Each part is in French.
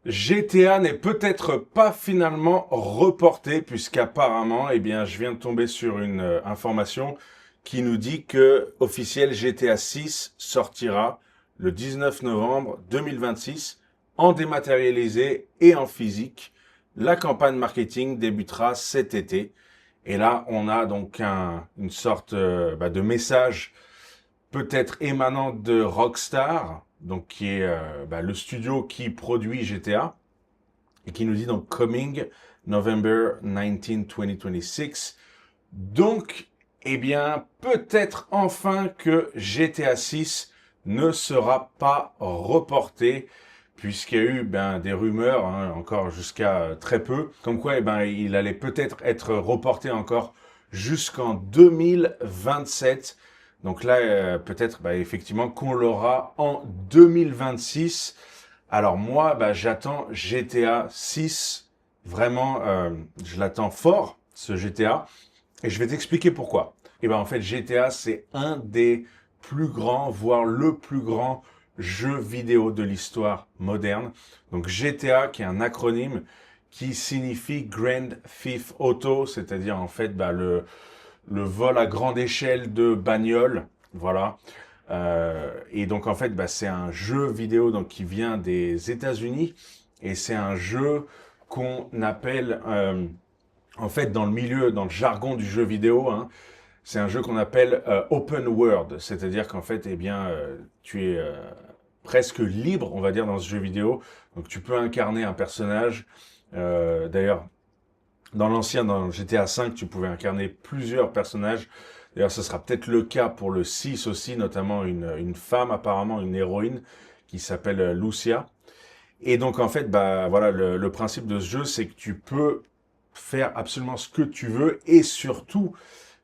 GTA n'est peut-être pas finalement reporté puisqu'apparemment, eh bien, je viens de tomber sur une information qui nous dit que officiel GTA 6 sortira le 19 novembre 2026 en dématérialisé et en physique. La campagne marketing débutera cet été. Et là, on a donc une sorte de message peut-être émanant de Rockstar, donc qui est le studio qui produit GTA, et qui nous dit donc Coming November 19, 2026. Donc, eh bien, peut-être enfin que GTA 6 ne sera pas reporté, puisqu'il y a eu des rumeurs, encore jusqu'à très peu, comme quoi il allait peut-être être reporté encore jusqu'en 2027. Donc là, peut-être effectivement qu'on l'aura en 2026. Alors moi, j'attends GTA 6. Vraiment, je l'attends fort, ce GTA. Et je vais t'expliquer pourquoi. Et en fait, GTA, c'est un des plus grands, voire le plus grand jeu vidéo de l'histoire moderne. Donc GTA, qui est un acronyme qui signifie Grand Theft Auto, c'est-à-dire en fait le vol à grande échelle de bagnoles. Voilà. Et donc en fait, c'est un jeu vidéo donc qui vient des États-Unis et c'est un jeu qu'on appelle en fait dans le milieu, dans le jargon du jeu vidéo, c'est un jeu qu'on appelle open world, c'est-à-dire qu'en fait, tu es presque libre, on va dire, dans ce jeu vidéo. Donc tu peux incarner un personnage. D'ailleurs, dans GTA V, tu pouvais incarner plusieurs personnages. D'ailleurs, ce sera peut-être le cas pour le 6 aussi, notamment une femme, apparemment une héroïne, qui s'appelle Lucia. Et donc, en fait, voilà, le principe de ce jeu, c'est que tu peux faire absolument ce que tu veux et surtout,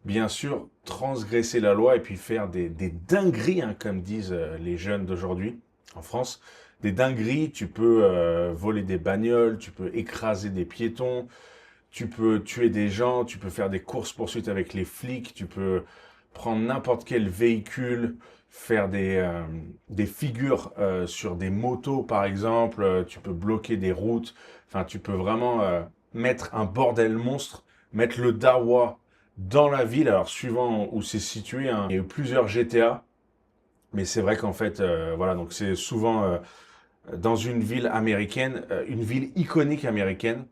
bien sûr, transgresser la loi et puis faire des dingueries, comme disent les jeunes d'aujourd'hui en France. Des dingueries, tu peux voler des bagnoles, tu peux écraser des piétons, tu peux tuer des gens, tu peux faire des courses-poursuites avec les flics, tu peux prendre n'importe quel véhicule, faire des figures sur des motos par exemple, tu peux bloquer des routes, enfin tu peux vraiment mettre un bordel monstre, mettre le dawa dans la ville, alors suivant où c'est situé, il y a eu plusieurs GTA, mais c'est vrai qu'en fait, voilà, donc c'est souvent dans une ville américaine, une ville iconique américaine,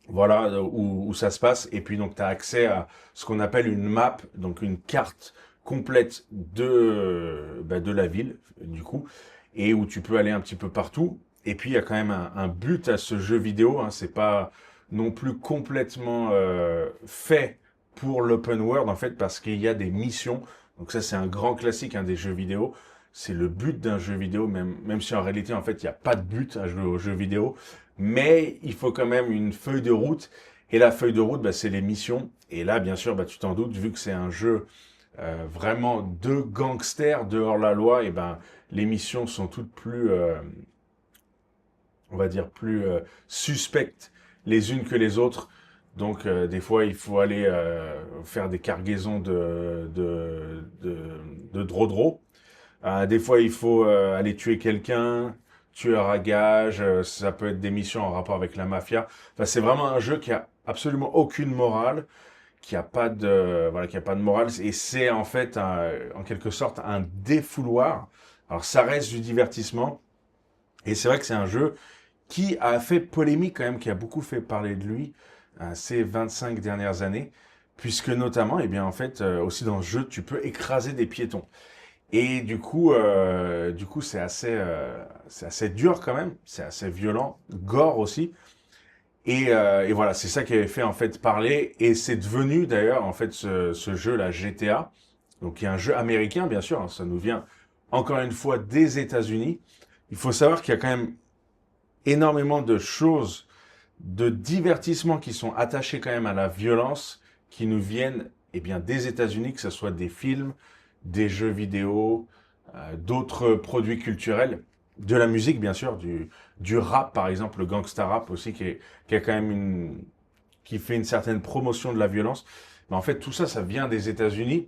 voilà où ça se passe. Et puis donc tu as accès à ce qu'on appelle une map, donc une carte complète de la ville, du coup, et où tu peux aller un petit peu partout. Et puis il y a quand même un but à ce jeu vidéo, c'est pas non plus complètement fait pour l'open world en fait, parce qu'il y a des missions. Donc ça c'est un grand classique des jeux vidéo. C'est le but d'un jeu vidéo, même si en réalité en fait il n'y a pas de but à jouer au jeu vidéo, mais il faut quand même une feuille de route. Et la feuille de route, c'est les missions. Et là, bien sûr, tu t'en doutes, vu que c'est un jeu vraiment de gangsters, de hors-la-loi, et les missions sont toutes plus, on va dire, plus suspectes les unes que les autres. Donc, des fois, il faut aller faire des cargaisons de Drodro. Des fois, il faut aller tuer quelqu'un, tueur à gage, ça peut être des missions en rapport avec la mafia. Enfin, c'est vraiment un jeu qui a absolument aucune morale, qui a pas de, voilà, qui a pas de morale, et c'est en fait, en quelque sorte, un défouloir. Alors, ça reste du divertissement, et c'est vrai que c'est un jeu qui a fait polémique quand même, qui a beaucoup fait parler de lui ces 25 dernières années, puisque notamment, en fait, aussi dans ce jeu, tu peux écraser des piétons. Et du coup, c'est assez dur quand même, c'est assez violent, gore aussi. Et voilà, c'est ça qui avait fait en fait parler. Et c'est devenu d'ailleurs en fait ce jeu-là, GTA, donc qui est un jeu américain bien sûr, ça nous vient encore une fois des États-Unis. Il faut savoir qu'il y a quand même énormément de choses, de divertissements qui sont attachés quand même à la violence, qui nous viennent des États-Unis, que ce soit des films, des jeux vidéo, d'autres produits culturels, de la musique bien sûr, du rap par exemple, le gangsta rap aussi, qui a quand même qui fait une certaine promotion de la violence. Mais en fait, tout ça, ça vient des États-Unis.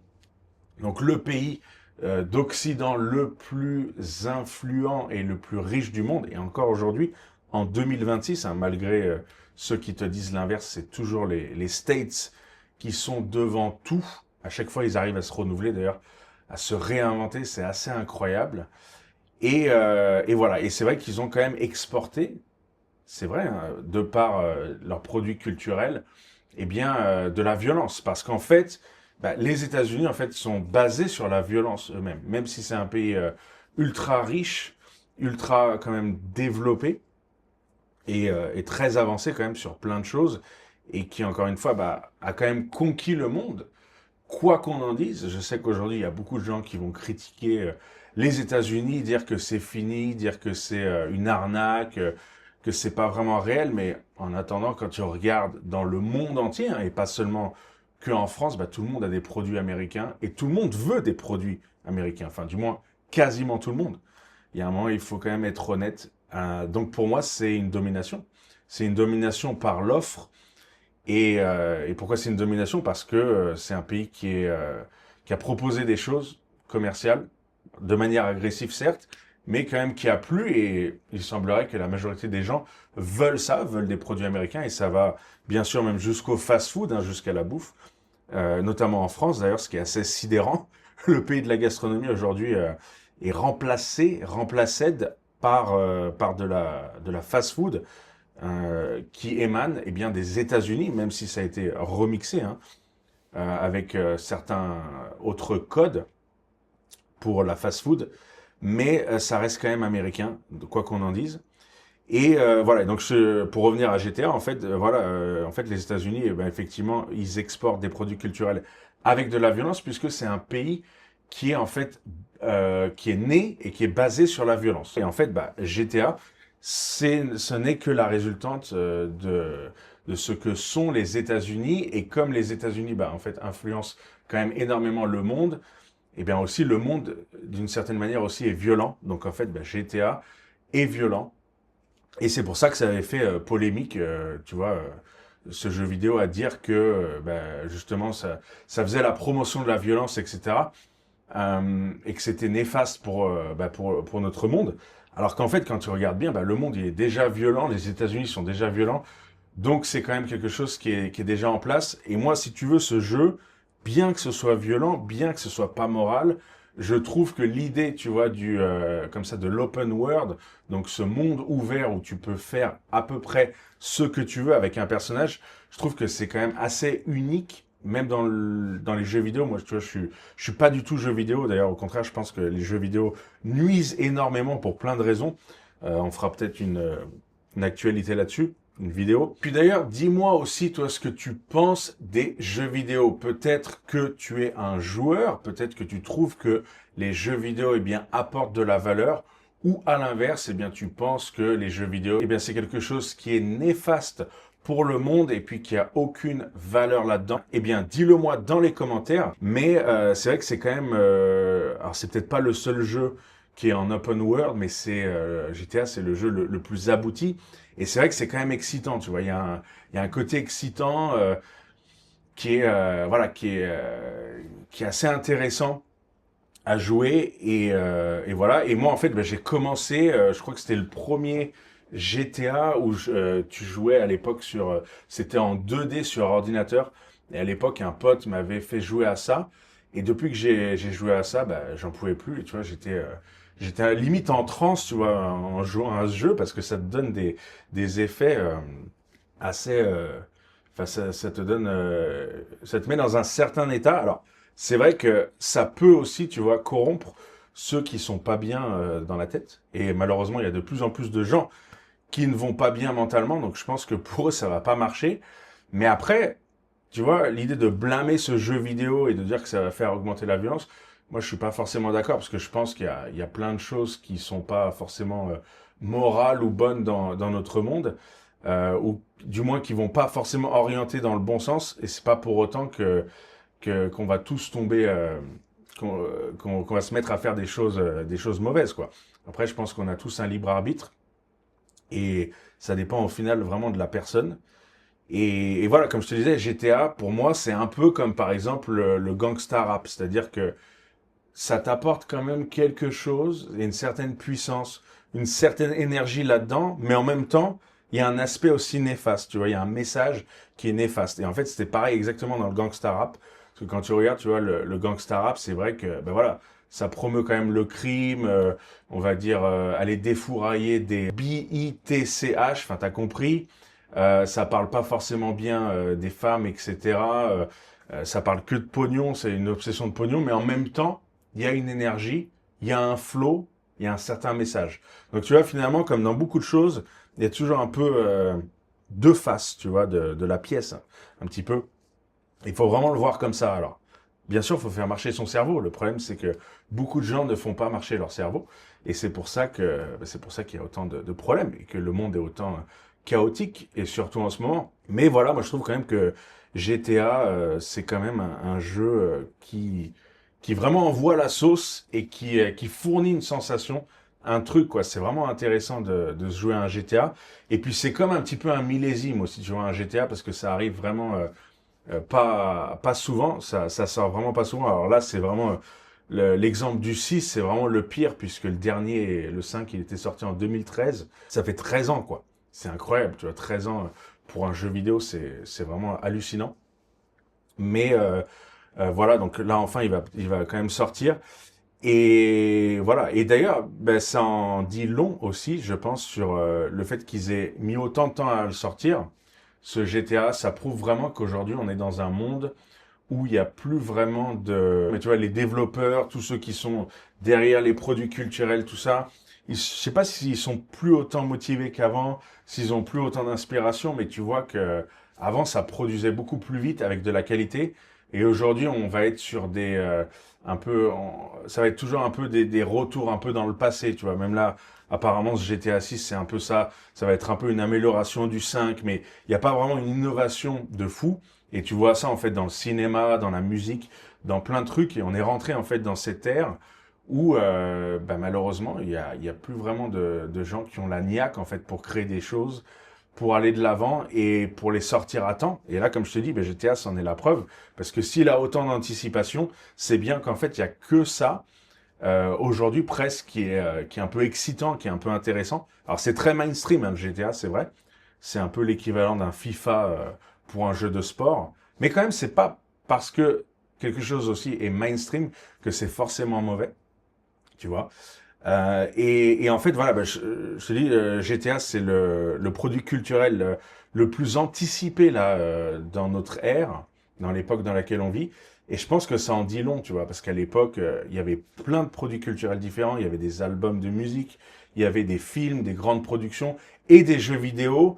Donc le pays d'Occident le plus influent et le plus riche du monde, et encore aujourd'hui, en 2026, hein, malgré ceux qui te disent l'inverse, c'est toujours les States qui sont devant tout. À chaque fois, ils arrivent à se renouveler, d'ailleurs, à se réinventer, c'est assez incroyable. Et voilà, et c'est vrai qu'ils ont quand même exporté, c'est vrai, hein, de par leurs produits culturels, eh bien, de la violence. Parce qu'en fait, bah, les États-Unis, en fait, sont basés sur la violence eux-mêmes. Même si c'est un pays ultra riche, ultra quand même développé et très avancé quand même sur plein de choses, et qui, encore une fois, bah, a quand même conquis le monde. Quoi qu'on en dise, je sais qu'aujourd'hui, il y a beaucoup de gens qui vont critiquer les États-Unis, dire que c'est fini, dire que c'est une arnaque, que c'est pas vraiment réel, mais en attendant, quand tu regardes dans le monde entier, hein, et pas seulement qu'en France, bah, tout le monde a des produits américains, et tout le monde veut des produits américains, enfin du moins quasiment tout le monde. Il y a un moment, il faut quand même être honnête. Donc pour moi, c'est une domination. C'est une domination par l'offre. Et pourquoi c'est une domination? Parce que c'est un pays qui a proposé des choses commerciales, de manière agressive certes, mais quand même qui a plu, et il semblerait que la majorité des gens veulent ça, veulent des produits américains, et ça va bien sûr même jusqu'au fast-food, hein, jusqu'à la bouffe, notamment en France d'ailleurs, ce qui est assez sidérant. Le pays de la gastronomie aujourd'hui est remplacé par de la fast-food qui émane eh bien, des États-Unis, même si ça a été remixé, hein, avec certains autres codes pour la fast-food, mais ça reste quand même américain, quoi qu'on en dise. Et voilà, donc pour revenir à GTA, en fait, voilà, en fait, les États-Unis, eh ben, effectivement, ils exportent des produits culturels avec de la violence, puisque c'est un pays qui est en fait qui est né et qui est basé sur la violence. Et en fait, bah, GTA, ce n'est que la résultante de ce que sont les États-Unis. Et comme les États-Unis, bah, en fait, influencent quand même énormément le monde, et bien aussi le monde, d'une certaine manière aussi, est violent. Donc en fait, bah, GTA est violent. Et c'est pour ça que ça avait fait polémique, tu vois, ce jeu vidéo, à dire que bah, justement ça faisait la promotion de la violence, etc. Et que c'était néfaste bah, pour notre monde. Alors qu'en fait, quand tu regardes bien, bah, le monde il est déjà violent, les États-Unis sont déjà violents, donc c'est quand même quelque chose qui est déjà en place. Et moi, si tu veux, ce jeu, bien que ce soit violent, bien que ce soit pas moral, je trouve que l'idée, tu vois, comme ça, de l'open world, donc ce monde ouvert où tu peux faire à peu près ce que tu veux avec un personnage, je trouve que c'est quand même assez unique, même dans les jeux vidéo. Moi, tu vois, je suis pas du tout jeu vidéo. D'ailleurs, au contraire, je pense que les jeux vidéo nuisent énormément pour plein de raisons. On fera peut-être une actualité là-dessus, une vidéo. Puis d'ailleurs, dis-moi aussi, toi, ce que tu penses des jeux vidéo. Peut-être que tu es un joueur, peut-être que tu trouves que les jeux vidéo, eh bien, apportent de la valeur, ou à l'inverse, eh bien, tu penses que les jeux vidéo, eh bien, c'est quelque chose qui est néfaste pour le monde et puis qui a aucune valeur là-dedans. Eh bien, dis-le moi dans les commentaires. Mais c'est vrai que c'est quand même, alors c'est peut-être pas le seul jeu qui est en open world, mais c'est GTA, c'est le jeu le plus abouti. Et c'est vrai que c'est quand même excitant, tu vois. Il y a un côté excitant qui est voilà, qui est assez intéressant à jouer. Et voilà. Et moi, en fait, ben, j'ai commencé, je crois que c'était le premier GTA où tu jouais à l'époque c'était en 2D sur ordinateur. Et à l'époque, un pote m'avait fait jouer à ça. Et depuis que j'ai joué à ça, bah, j'en pouvais plus. Et tu vois, j'étais limite en transe, tu vois, en jouant à ce jeu, parce que ça te donne des effets assez. Enfin, ça te donne, ça te met dans un certain état. Alors, c'est vrai que ça peut aussi, tu vois, corrompre ceux qui sont pas bien dans la tête. Et malheureusement, il y a de plus en plus de gens qui ne vont pas bien mentalement. Donc, je pense que pour eux, ça va pas marcher. Mais après, tu vois, l'idée de blâmer ce jeu vidéo et de dire que ça va faire augmenter la violence, moi, je suis pas forcément d'accord, parce que je pense qu'il y a plein de choses qui sont pas forcément morales ou bonnes dans notre monde, ou du moins qui vont pas forcément orienter dans le bon sens. Et c'est pas pour autant qu'on va tous tomber, qu'on va se mettre à faire des choses mauvaises, quoi. Après, je pense qu'on a tous un libre arbitre, et ça dépend au final vraiment de la personne. Et voilà, comme je te disais, GTA, pour moi, c'est un peu comme par exemple le gangsta rap, c'est-à-dire que ça t'apporte quand même quelque chose, et une certaine puissance une certaine énergie là-dedans, mais en même temps, il y a un aspect aussi néfaste, tu vois, il y a un message qui est néfaste. Et en fait, c'était pareil exactement dans le gangsta rap. Parce que quand tu regardes, tu vois, le gangsta rap, c'est vrai que, ben voilà, ça promeut quand même le crime, on va dire, aller défourailler des BITCH, enfin, t'as compris. Ça parle pas forcément bien des femmes, etc. Ça parle que de pognon, c'est une obsession de pognon, mais en même temps, il y a une énergie, il y a un flow, il y a un certain message. Donc tu vois, finalement, comme dans beaucoup de choses, il y a toujours un peu deux faces, tu vois, de la pièce, un petit peu. Il faut vraiment le voir comme ça, alors. Bien sûr, il faut faire marcher son cerveau. Le problème, c'est que beaucoup de gens ne font pas marcher leur cerveau. Et c'est pour ça qu'il y a autant de problèmes et que le monde est autant chaotique, et surtout en ce moment. Mais voilà, moi, je trouve quand même que GTA, c'est quand même un jeu qui vraiment envoie la sauce et qui fournit une sensation, un truc, quoi. C'est vraiment intéressant de se jouer à un GTA. Et puis, c'est comme un petit peu un millésime aussi de jouer à un GTA parce que ça arrive vraiment pas souvent, ça sort vraiment pas souvent. Alors là, c'est vraiment l'exemple du 6, c'est vraiment le pire, puisque le dernier, le 5, il était sorti en 2013. Ça fait 13 ans, quoi. C'est incroyable, tu vois, 13 ans pour un jeu vidéo, c'est vraiment hallucinant. Mais voilà, donc là, enfin, il va quand même sortir. Et voilà. Et d'ailleurs, ben, ça en dit long aussi, je pense, sur le fait qu'ils aient mis autant de temps à le sortir. Ce GTA, ça prouve vraiment qu'aujourd'hui, on est dans un monde où il n'y a plus vraiment de... Mais tu vois, les développeurs, tous ceux qui sont derrière les produits culturels, tout ça, je sais pas s'ils sont plus autant motivés qu'avant, s'ils ont plus autant d'inspiration, mais tu vois que avant ça produisait beaucoup plus vite avec de la qualité, et aujourd'hui on va être sur des un peu, ça va être toujours un peu des retours un peu dans le passé, tu vois. Même là, apparemment ce GTA 6 c'est un peu ça, ça va être un peu une amélioration du 5, mais il n'y a pas vraiment une innovation de fou. Et tu vois ça en fait dans le cinéma, dans la musique, dans plein de trucs. Et on est rentré en fait dans cette ère où bah, malheureusement il y a plus vraiment de gens qui ont la niaque en fait pour créer des choses, pour aller de l'avant et pour les sortir à temps. Et là, comme je te dis, bah, GTA c'en est la preuve. Parce que s'il a autant d'anticipation, c'est bien qu'en fait il y a que ça aujourd'hui presque qui est un peu excitant, qui est un peu intéressant. Alors c'est très mainstream hein, le GTA, c'est vrai. C'est un peu l'équivalent d'un FIFA pour un jeu de sport. Mais quand même, c'est pas parce que quelque chose aussi est mainstream que c'est forcément mauvais, tu vois. Et en fait, voilà, bah, je te dis, GTA, c'est le produit culturel le plus anticipé là dans notre ère, dans l'époque dans laquelle on vit. Et je pense que ça en dit long, tu vois, parce qu'à l'époque, il y avait plein de produits culturels différents. Il y avait des albums de musique, il y avait des films, des grandes productions et des jeux vidéo.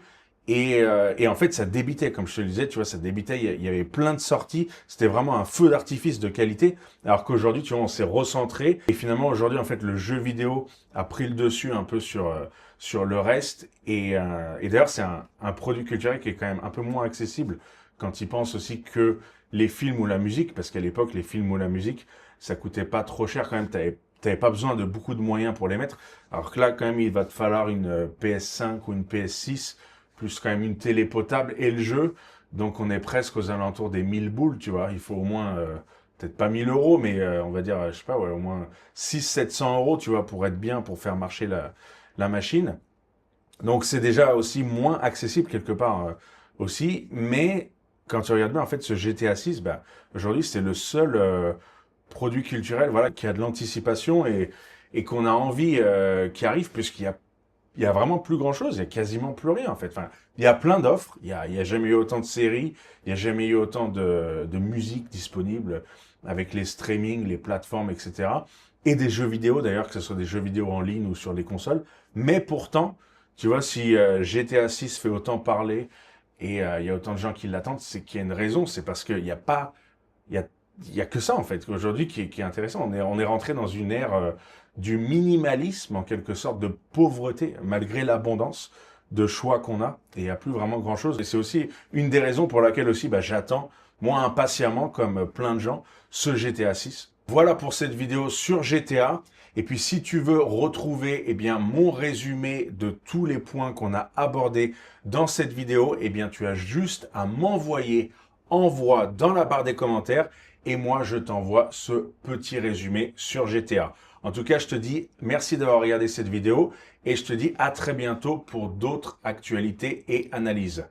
Et en fait, ça débitait, comme je te le disais, tu vois, ça débitait. Il y avait plein de sorties. C'était vraiment un feu d'artifice de qualité. Alors qu'aujourd'hui, tu vois, on s'est recentré. Et finalement, aujourd'hui, en fait, le jeu vidéo a pris le dessus un peu sur le reste. Et d'ailleurs, c'est un produit culturel qui est quand même un peu moins accessible quand il pense aussi que les films ou la musique, parce qu'à l'époque, les films ou la musique, ça coûtait pas trop cher quand même. T'avais pas besoin de beaucoup de moyens pour les mettre. Alors que là, quand même, il va te falloir une PS5 ou une PS6, plus quand même une télé potable et le jeu. Donc on est presque aux alentours des 1000 boules, tu vois. Il faut au moins, peut-être pas 1000 euros, mais on va dire, je sais pas, ouais, au moins 600-700 euros, tu vois, pour être bien, pour faire marcher la machine. Donc c'est déjà aussi moins accessible quelque part aussi. Mais quand tu regardes bien, en fait, ce GTA 6, bah, aujourd'hui, c'est le seul produit culturel voilà, qui a de l'anticipation et qu'on a envie qui arrive, puisqu'il y a vraiment plus grand chose, il y a quasiment plus rien en fait. Enfin, il y a plein d'offres, il y a jamais eu autant de séries, il y a jamais eu autant de musique disponible avec les streamings, les plateformes, etc. Et des jeux vidéo d'ailleurs, que ce soit des jeux vidéo en ligne ou sur des consoles. Mais pourtant, tu vois, si GTA 6 fait autant parler et il y a autant de gens qui l'attendent, c'est qu'il y a une raison, c'est parce qu'il n'y a pas, il y a, il y a que ça en fait aujourd'hui qui est intéressant. On est rentré dans une ère du minimalisme en quelque sorte, de pauvreté malgré l'abondance de choix qu'on a et il n'y a plus vraiment grand chose. Et c'est aussi une des raisons pour laquelle aussi bah, j'attends moi impatiemment comme plein de gens ce GTA 6. Voilà pour cette vidéo sur GTA. Et puis si tu veux retrouver eh bien, mon résumé de tous les points qu'on a abordés dans cette vidéo, eh bien, tu as juste à m'envoyer envoie dans la barre des commentaires et moi je t'envoie ce petit résumé sur GTA. En tout cas, je te dis merci d'avoir regardé cette vidéo et je te dis à très bientôt pour d'autres actualités et analyses.